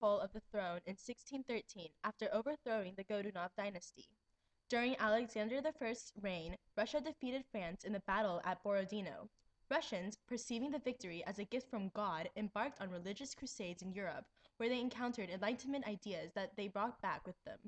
control of the throne in 1613 after overthrowing the Godunov dynasty. During Alexander I's reign, Russia defeated France in the battle at Borodino. Russians, perceiving the victory as a gift from God, embarked on religious crusades in Europe, where they encountered Enlightenment ideas that they brought back with them.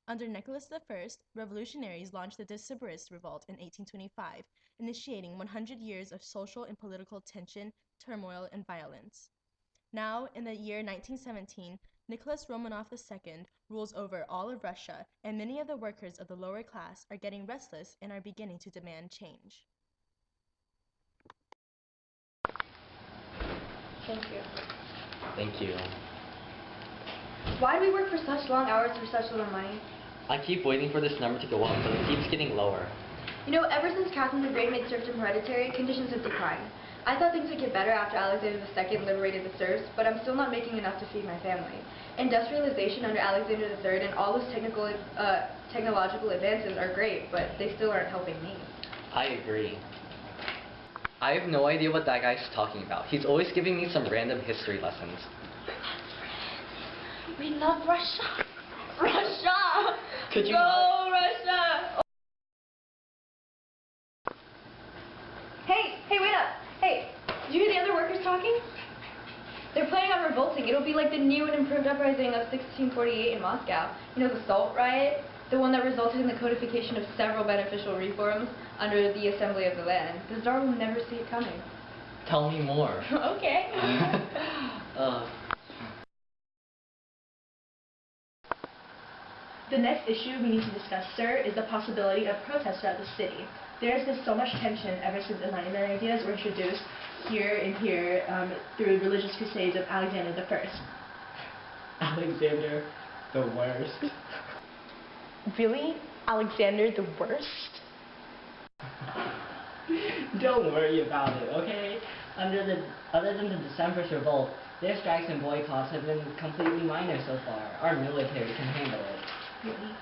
Under Nicholas I, revolutionaries launched the Decembrist Revolt in 1825, initiating 100 years of social and political tension, turmoil, and violence. Now, in the year 1917, Nicholas Romanov II rules over all of Russia, and many of the workers of the lower class are getting restless and are beginning to demand change. Thank you. Thank you. Why do we work for such long hours for such little money? I keep waiting for this number to go up, but it keeps getting lower. You know, ever since Catherine the Great made serfdom hereditary, conditions have declined. I thought things would get better after Alexander II liberated the serfs, but I'm still not making enough to feed my family. Industrialization under Alexander III and all those technological advances are great, but they still aren't helping me. I agree. I have no idea what that guy's talking about. He's always giving me some random history lessons. We love Russia. Russia! Could you Go, Russia! Hey, wait up! Hey, did you hear the other workers talking? They're planning on revolting. It'll be like the new and improved uprising of 1648 in Moscow. You know, the Salt Riot? The one that resulted in the codification of several beneficial reforms under the Assembly of the Land. The Tsar will never see it coming. Tell me more. Okay. The next issue we need to discuss, sir, is the possibility of protests throughout the city. There has been so much tension ever since Enlightenment ideas were introduced here and here through religious crusades of Alexander I. Alexander the worst. Really? Alexander the worst? Don't worry about it, okay? Other than the Decembrist Revolt, their strikes and boycotts have been completely minor so far. Our military can handle it. Really?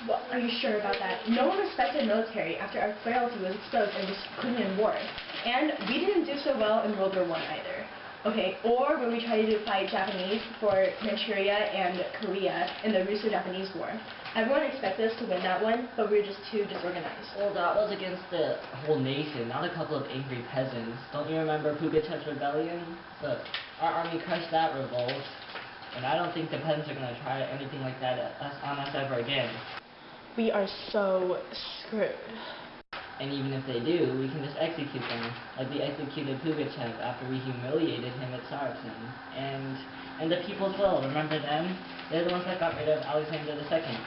Well, are you sure about that? No one respected military after our frailty was exposed and was put in war. And we didn't do so well in World War I either. Okay, or when we tried to fight Japanese for Manchuria and Korea in the Russo-Japanese War. Everyone expected us to win that one, but we were just too disorganized. Well, that was against the whole nation, not a couple of angry peasants. Don't you remember Pugachev's rebellion? Look, our army crushed that revolt, and I don't think the peasants are going to try anything like that on us ever again. We are so screwed. And even if they do, we can just execute them, like we executed Pugachev after we humiliated him at Saracen. And the People's Will, remember them? They're the ones that got rid of Alexander II.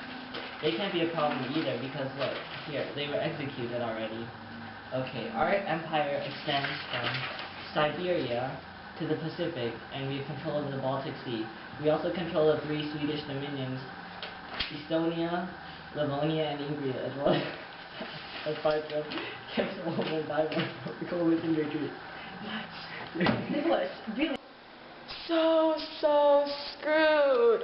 They can't be a problem either because, look, here, they were executed already. Okay, our empire extends from Siberia to the Pacific, and we have control of the Baltic Sea. We also control the 3 Swedish dominions, Estonia, Livonia, and Ingria, as well as parts of Czechoslovakia and Taiwan. Go within your dream. What? Nicholas, really? So screwed.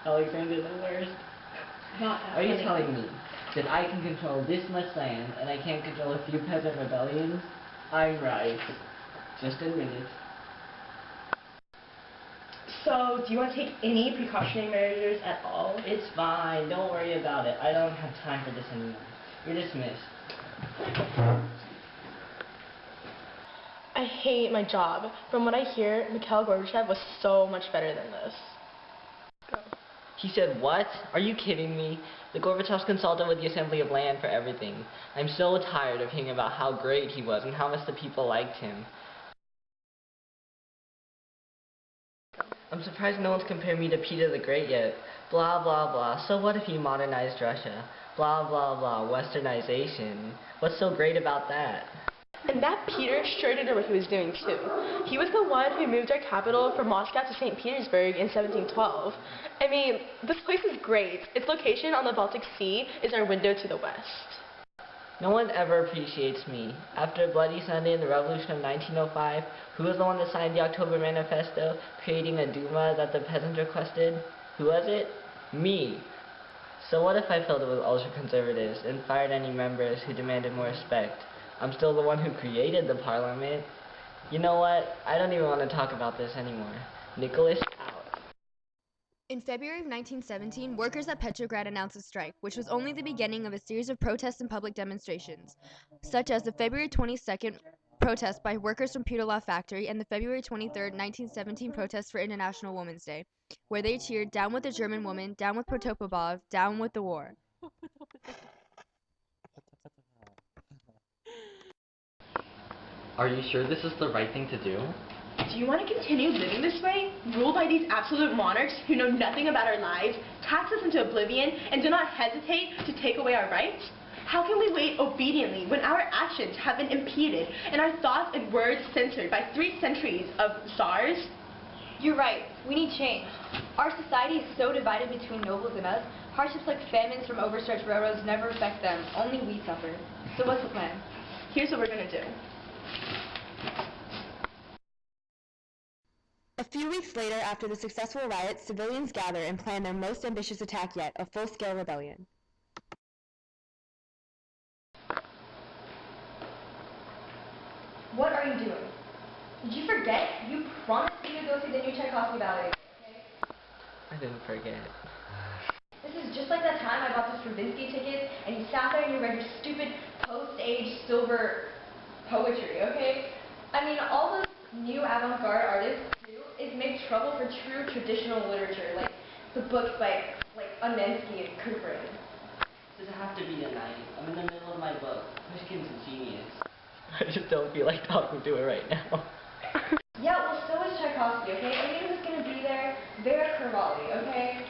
Alexander the worst. Are you telling me that I can control this much land and I can't control a few peasant rebellions? I'm right. Just admit it. So, do you want to take any precautionary measures at all? It's fine. Don't worry about it. I don't have time for this anymore. You're dismissed. I hate my job. From what I hear, Mikhail Gorbachev was so much better than this. Go. He said, what? Are you kidding me? The Gorbachevs consulted with the Assembly of Land for everything. I'm so tired of hearing about how great he was and how much the people liked him. I'm surprised no one's compared me to Peter the Great yet. Blah, blah, blah. So what if he modernized Russia? Blah, blah, blah. Westernization. What's so great about that? And that Peter sure did know what he was doing too. He was the one who moved our capital from Moscow to St. Petersburg in 1712. I mean, this place is great. Its location on the Baltic Sea is our window to the west. No one ever appreciates me. After Bloody Sunday and the Revolution of 1905, who was the one that signed the October Manifesto, creating a Duma that the peasants requested? Who was it? Me. So what if I filled it with ultra-conservatives and fired any members who demanded more respect? I'm still the one who created the parliament. You know what? I don't even want to talk about this anymore. Nicholas out. In February of 1917, workers at Petrograd announced a strike, which was only the beginning of a series of protests and public demonstrations, such as the February 22nd protest by workers from Putilov factory and the February 23rd, 1917 protest for International Women's Day, where they cheered, "Down with the German woman, down with Protopopov, down with the war." Are you sure this is the right thing to do? Do you want to continue living this way, ruled by these absolute monarchs who know nothing about our lives, tax us into oblivion, and do not hesitate to take away our rights? How can we wait obediently when our actions have been impeded and our thoughts and words censored by 3 centuries of czars? You're right. We need change. Our society is so divided between nobles and us. Hardships like famines from overstretched railroads never affect them. Only we suffer. So what's the plan? Here's what we're going to do. A few weeks later, after the successful riots, civilians gather and plan their most ambitious attack yet, a full-scale rebellion. What are you doing? Did you forget? You promised me to go see the new Tchaikovsky ballet, okay? I didn't forget. This is just like that time I bought the Stravinsky tickets and you sat there and you read your stupid post-age silver poetry, okay? I mean, all those new avant-garde artists do is make trouble for true traditional literature, like the books by Unensky and Kuprin. Does it have to be tonight? I'm in the middle of my book. Pushkin's a genius. I just don't feel like talking to her right now. Yeah, well, so is Tchaikovsky, okay? Anyone who's going to be there, Vera Kervali, okay?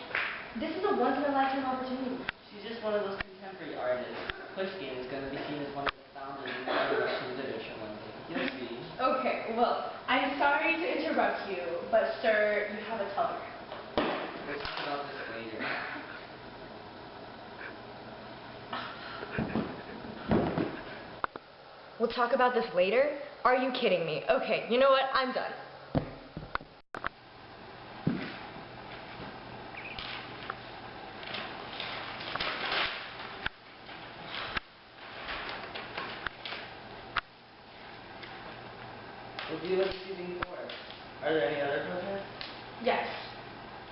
This is a once-in-a-lifetime opportunity. She's just one of those contemporary artists. Pushkin is going to be seen as one of the founders of modern Russian literature one day. You'll see. Okay, well, I'm sorry to interrupt you, but sir, you have a telegram. We'll talk about this later. We'll talk about this later? Are you kidding me? Okay, you know what? I'm done. What do you like shooting for? Are there any other protests? Yes.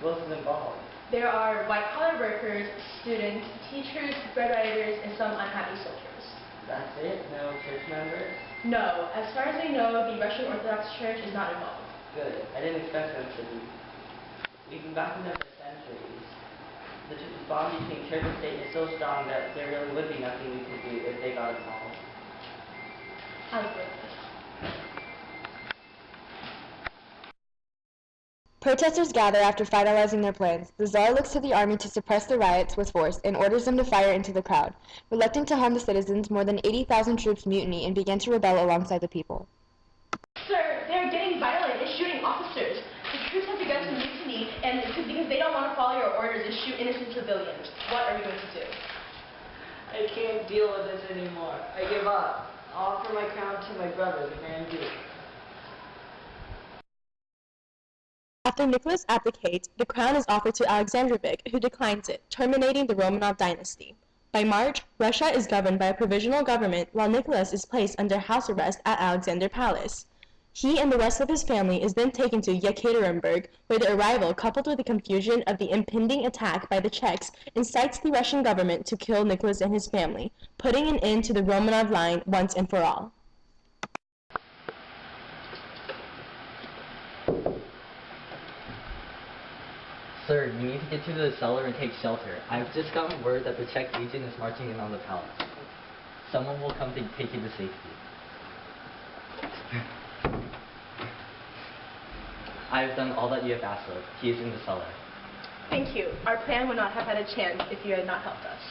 Who else is involved? There are white-collar workers, students, teachers, bread writers, and some unhappy soldiers. That's it? No church members? No, as far as I know, the Russian Orthodox Church is not involved. Good. I didn't expect them to be. We've been backing them for centuries. The bond between church and state is so strong that there really would be nothing we could do if they got involved. I agree with this. Protesters gather after finalizing their plans. The Tsar looks to the army to suppress the riots with force and orders them to fire into the crowd. Reluctant to harm the citizens, more than 80,000 troops mutiny and begin to rebel alongside the people. Sir, they're getting violent and shooting officers. The troops have begun to mutiny and because they don't want to follow your orders and shoot innocent civilians. What are we going to do? I can't deal with this anymore. I give up. I'll offer my crown to my brother, the Grand Duke. After Nicholas abdicates, the crown is offered to Alexandrovich, who declines it, terminating the Romanov dynasty. By March, Russia is governed by a provisional government, while Nicholas is placed under house arrest at Alexander Palace. He and the rest of his family is then taken to Yekaterinburg, where the arrival, coupled with the confusion of the impending attack by the Czechs, incites the Russian government to kill Nicholas and his family, putting an end to the Romanov line once and for all. Sir, you need to get to the cellar and take shelter. I've just gotten word that the Czech Legion is marching in on the palace. Someone will come to take you to safety. I have done all that you have asked of. He is in the cellar. Thank you. Our plan would not have had a chance if you had not helped us.